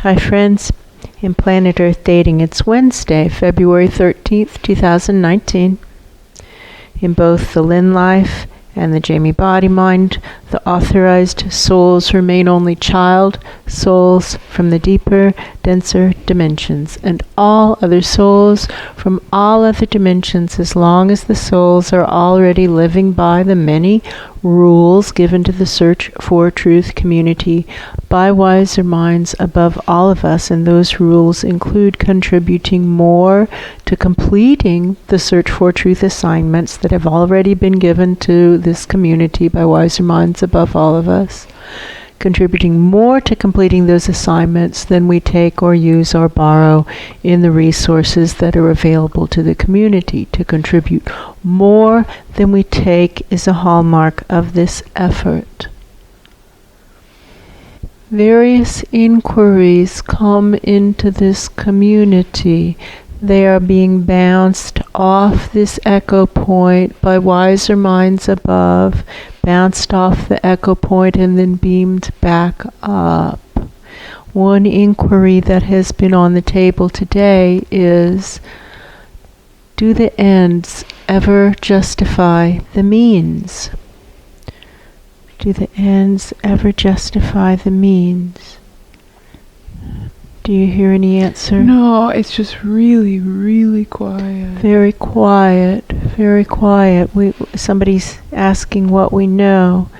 Hi friends, in Planet Earth Dating, it's Wednesday, February 13th, 2019. In both the Lynn life and the Jamie Body Mind, the authorized souls remain only child souls from the deeper, denser dimensions, and all other souls from all other dimensions, as long as the souls are already living by the many rules given to the Search for Truth community by wiser minds above all of us, and those rules include contributing more to completing the Search for Truth assignments that have already been given to this community by wiser minds above all of us, contributing more to completing those assignments than we take or use or borrow in the resources that are available to the community. To contribute more than we take is a hallmark of this effort. Various inquiries come into this community. They are being bounced off this echo point by wiser minds above, bounced off the echo point and then beamed back up. One inquiry that has been on the table today is, do the ends ever justify the means? Do the ends ever justify the means? Do you hear any answer? No, it's just really, really quiet. Very quiet, very quiet. Somebody's asking what we know,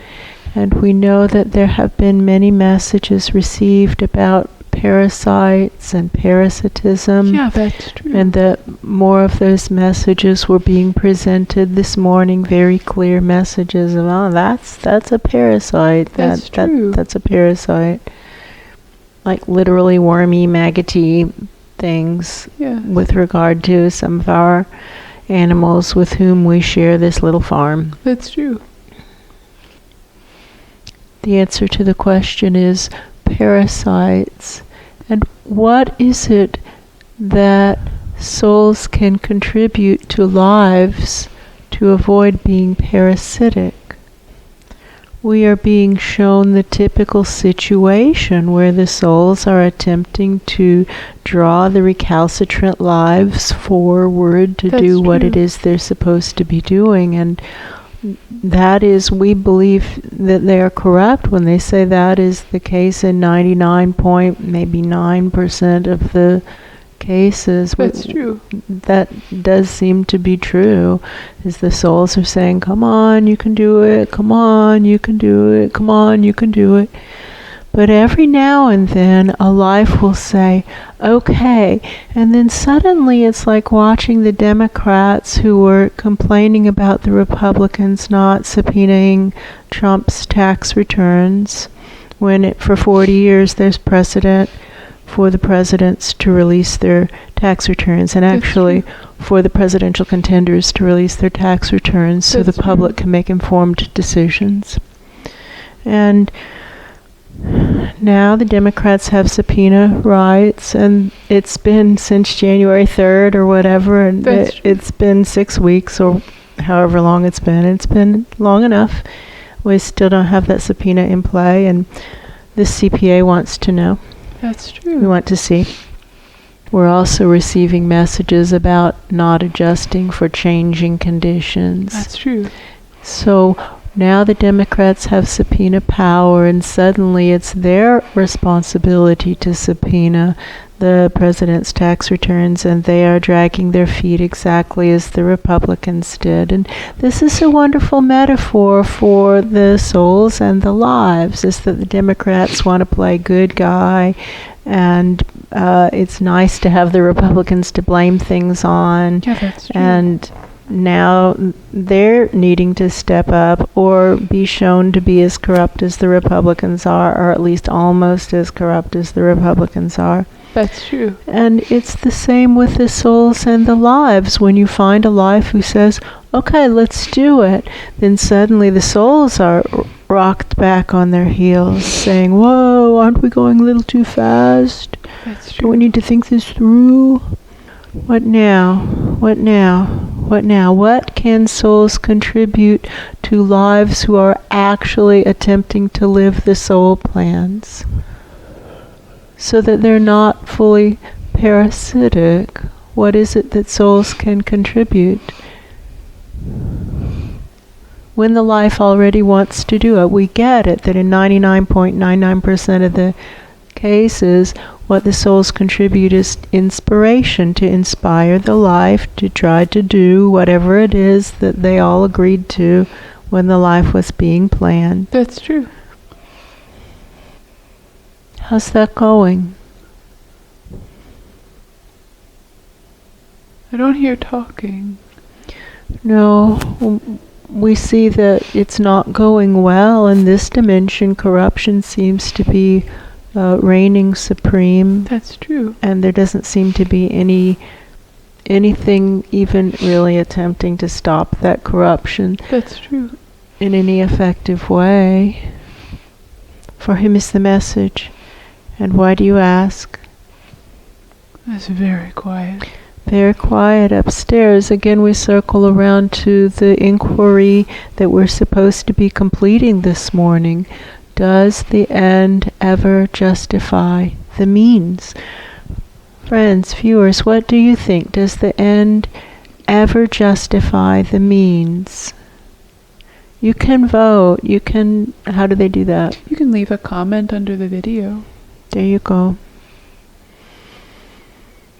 and we know that there have been many messages received about parasites and parasitism. Yeah, that's true. And that more of those messages were being presented this morning, very clear messages of, oh, that's a parasite. That's true. That's a parasite. Like literally wormy, maggoty things. Yes. With regard to some of our animals with whom we share this little farm. That's true. The answer to the question is parasites. And what is it that souls can contribute to lives to avoid being parasitic? We are being shown the typical situation where the souls are attempting to draw the recalcitrant lives forward to do what it is they're supposed to be doing. And that is, we believe that they are correct when they say that is the case in 99.9% of the cases. That's true. That does seem to be true, is the souls are saying, come on, you can do it, come on, you can do it, come on, you can do it. But every now and then a life will say, okay, and then suddenly it's like watching the Democrats who were complaining about the Republicans not subpoenaing Trump's tax returns, when for 40 years there's precedent for the presidents to release their tax returns, and actually for the presidential contenders to release their tax returns so the public can make informed decisions. And now the Democrats have subpoena rights, and it's been since January 3rd or whatever, and it's been 6 weeks or however long it's been. It's been long enough. We still don't have that subpoena in play, and the CPA wants to know. That's true. We want to see. We're also receiving messages about not adjusting for changing conditions. That's true. So now the Democrats have subpoena power, and suddenly it's their responsibility to subpoena the president's tax returns, and they are dragging their feet exactly as the Republicans did. And this is a wonderful metaphor for the souls and the lives, is that the Democrats want to play good guy, and it's nice to have the Republicans to blame things on. Yeah, that's true. And now they're needing to step up or be shown to be as corrupt as the Republicans are, or at least almost as corrupt as the Republicans are. That's true. And it's the same with the souls and the lives. When you find a life who says, okay, let's do it, then suddenly the souls are rocked back on their heels, saying, whoa, aren't we going a little too fast? That's true. Do we need to think this through? What now? What now? What now? What can souls contribute to lives who are actually attempting to live the soul plans? so that they're not fully parasitic? What is it that souls can contribute? When the life already wants to do it, we get it that in 99.99% of the cases, what the souls contribute is inspiration, to inspire the life to try to do whatever it is that they all agreed to when the life was being planned. That's true. How's that going? I don't hear talking. No, we see that it's not going well in this dimension. Corruption seems to be reigning supreme. That's true. And there doesn't seem to be anything even really attempting to stop that corruption. That's true. In any effective way. For whom is the message? And why do you ask? It's very quiet. Very quiet upstairs. Again, we circle around to the inquiry that we're supposed to be completing this morning. Does the end ever justify the means? Friends, viewers, what do you think? Does the end ever justify the means? You can vote. You can... How do they do that? You can leave a comment under the video. There you go.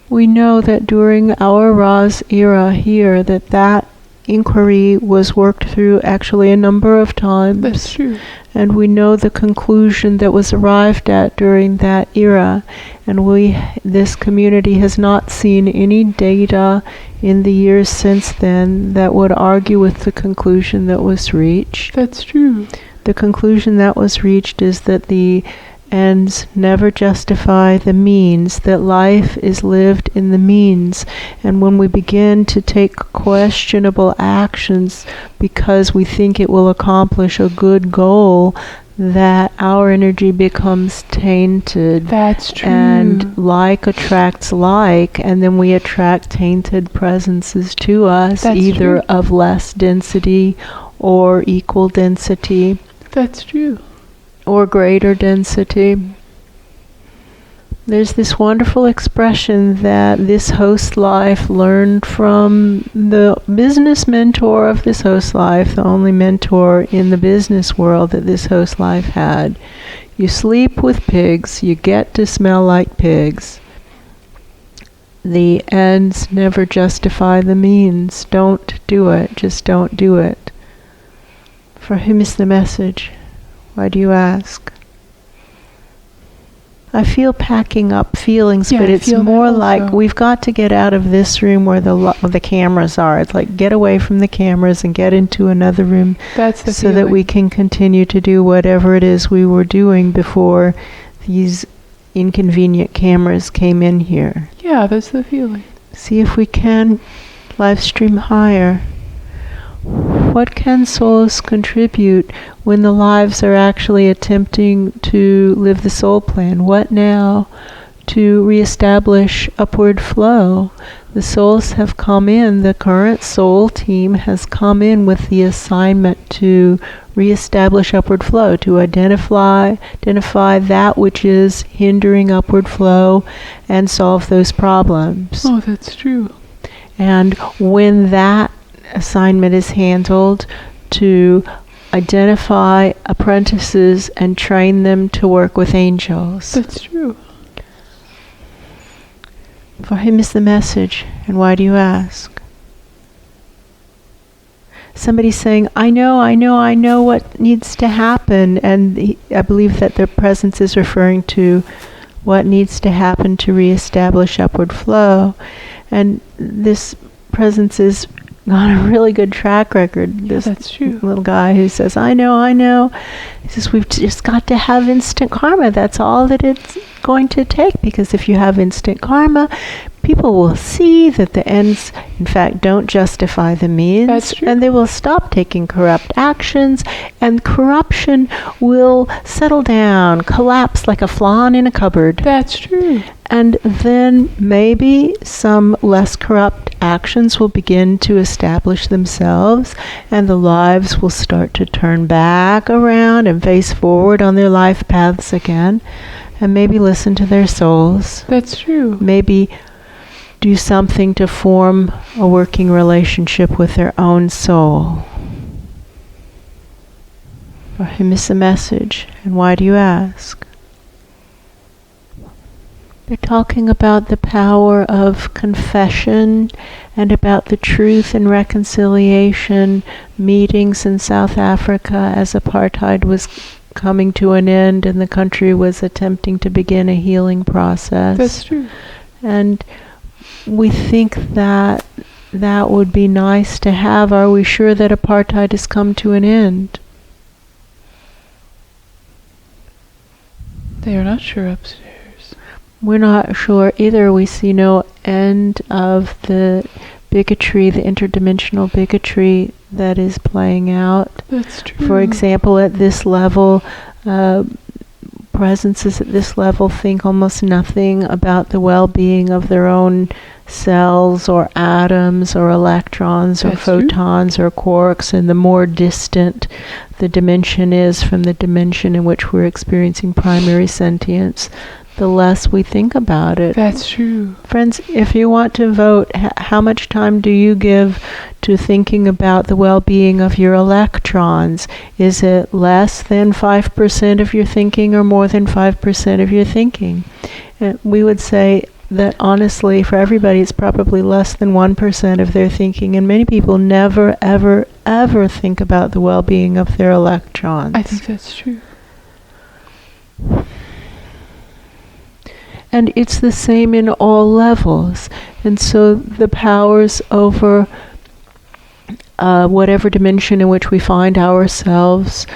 We know that during our Ra's era here, that inquiry was worked through actually a number of times. That's true. And we know the conclusion that was arrived at during that era. And this community has not seen any data in the years since then that would argue with the conclusion that was reached. That's true. The conclusion that was reached is that the ends never justify the means, that life is lived in the means. And when we begin to take questionable actions because we think it will accomplish a good goal, that our energy becomes tainted. That's true. And like attracts like, and then we attract tainted presences to us. That's either true. Of less density or equal density. That's true. Or greater density. There's this wonderful expression that this host life learned from the business mentor of this host life, the only mentor in the business world that this host life had. You sleep with pigs, you get to smell like pigs. The ends never justify the means. Don't do it. Just don't do it. For whom is the message? Why do you ask? I feel packing up feelings, Yeah, but I it's feel more that like also. we've got to get out of this room where the cameras are. It's like get away from the cameras and get into another room That's the so feeling. that we can continue to do whatever it is we were doing before these inconvenient cameras came in here. Yeah, that's the feeling. See if we can live stream higher. What can souls contribute when the lives are actually attempting to live the soul plan? What now to reestablish upward flow? The souls have come in, the current soul team has come in with the assignment to reestablish upward flow, to identify that which is hindering upward flow and solve those problems. Oh, that's true. And when that assignment is handled, to identify apprentices and train them to work with angels. That's true. For whom is the message, and why do you ask? Somebody's saying, I know what needs to happen, and I believe that their presence is referring to what needs to happen to reestablish upward flow. And this presence is on a really good track record. This That's true. little guy who says, I know. He says, we've just got to have instant karma. That's all that it's going to take. Because if you have instant karma, people will see that the ends, in fact, don't justify the means. That's true. And they will stop taking corrupt actions. And corruption will settle down, collapse like a flawn in a cupboard. That's true. And then maybe some less corrupt actions will begin to establish themselves, and the lives will start to turn back around and face forward on their life paths again. and maybe listen to their souls. That's true. Maybe do something to form a working relationship with their own soul. For him is the message. And why do you ask? They're talking about the power of confession and about the truth and reconciliation meetings in South Africa as apartheid was coming to an end and the country was attempting to begin a healing process. That's true. And we think that that would be nice to have. Are we sure that apartheid has come to an end? They are not sure upstairs. We're not sure either. We see no end of the bigotry, the interdimensional bigotry that is playing out. That's true. For example, at this level, presences at this level think almost nothing about the well-being of their own cells or atoms or electrons or photons or quarks, and the more distant the dimension is from the dimension in which we're experiencing primary sentience, the less we think about it. That's true. Friends, if you want to vote, how much time do you give to thinking about the well-being of your electrons? Is it less than 5% of your thinking or more than 5% of your thinking? We would say that honestly, for everybody, it's probably less than 1% of their thinking, and many people never, ever, ever think about the well-being of their electrons. I think that's true. And it's the same in all levels. And so the powers over whatever dimension in which we find ourselves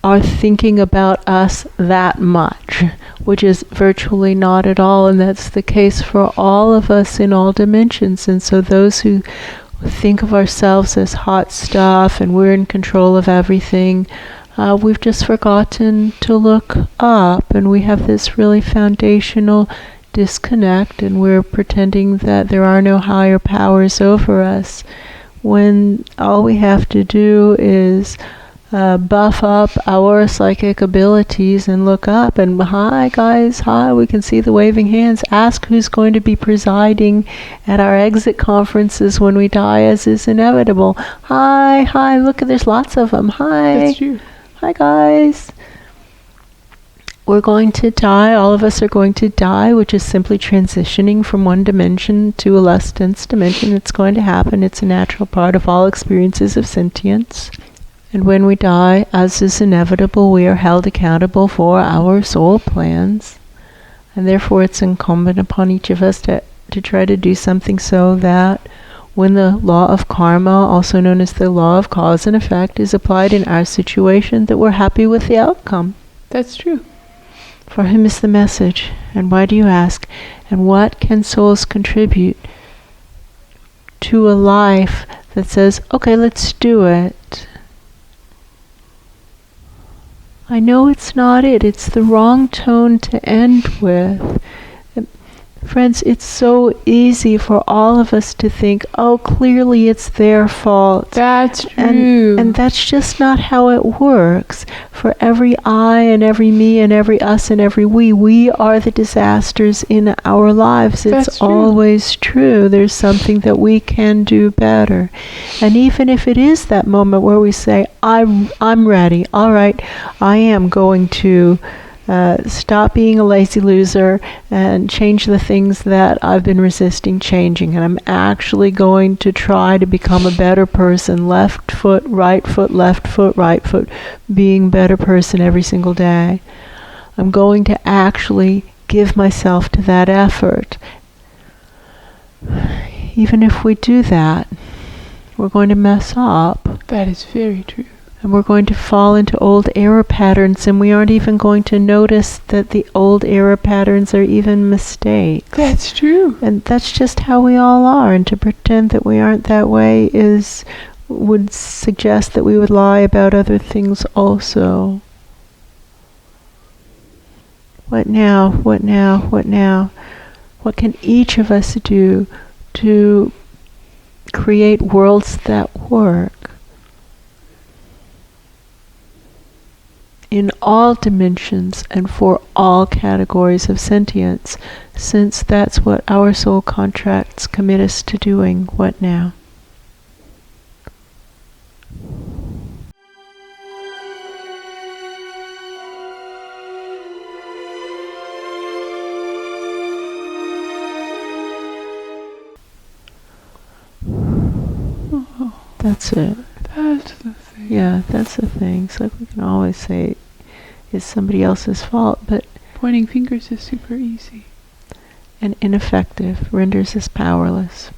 are thinking about us that much, which is virtually not at all. And that's the case for all of us in all dimensions. And so those who think of ourselves as hot stuff and we're in control of everything, we've just forgotten to look up, and we have this really foundational disconnect, and we're pretending that there are no higher powers over us, when all we have to do is buff up our psychic abilities and look up, and hi guys, hi, we can see the waving hands. Ask who's going to be presiding at our exit conferences when we die, as is inevitable. Hi, look, there's lots of them. Hi. That's true. Hi guys. We're going to die. All of us are going to die, which is simply transitioning from one dimension to a less dense dimension. It's going to happen. It's a natural part of all experiences of sentience. And when we die, as is inevitable, we are held accountable for our soul plans. And therefore it's incumbent upon each of us to try to do something so that when the law of karma, also known as the law of cause and effect, is applied in our situation, that we're happy with the outcome. That's true. For him is the message. And why do you ask? And what can souls contribute to a life that says, okay, let's do it? I know it's not it. It's the wrong tone to end with. Friends, it's so easy for all of us to think, oh, clearly it's their fault. That's true. And that's just not how it works. For every I and every me and every us and every we are the disasters in our lives. It's always true. There's something that we can do better. And even if it is that moment where we say, I'm ready, all right, I am going to stop being a lazy loser and change the things that I've been resisting changing, and I'm actually going to try to become a better person, left foot, right foot, left foot, right foot, being a better person every single day. I'm going to actually give myself to that effort. Even if we do that, we're going to mess up. That is very true. And we're going to fall into old error patterns, and we aren't even going to notice that the old error patterns are even mistakes. That's true. And that's just how we all are, and to pretend that we aren't that way would suggest that we would lie about other things also. What now? What now? What now? What can each of us do to create worlds that work? in all dimensions and for all categories of sentience, since that's what our soul contracts commit us to doing. What now? Oh, That's it. that's the thing. Yeah, that's the thing. It's like we can always say it's somebody else's fault, but Pointing fingers is super easy. and ineffective, renders us powerless.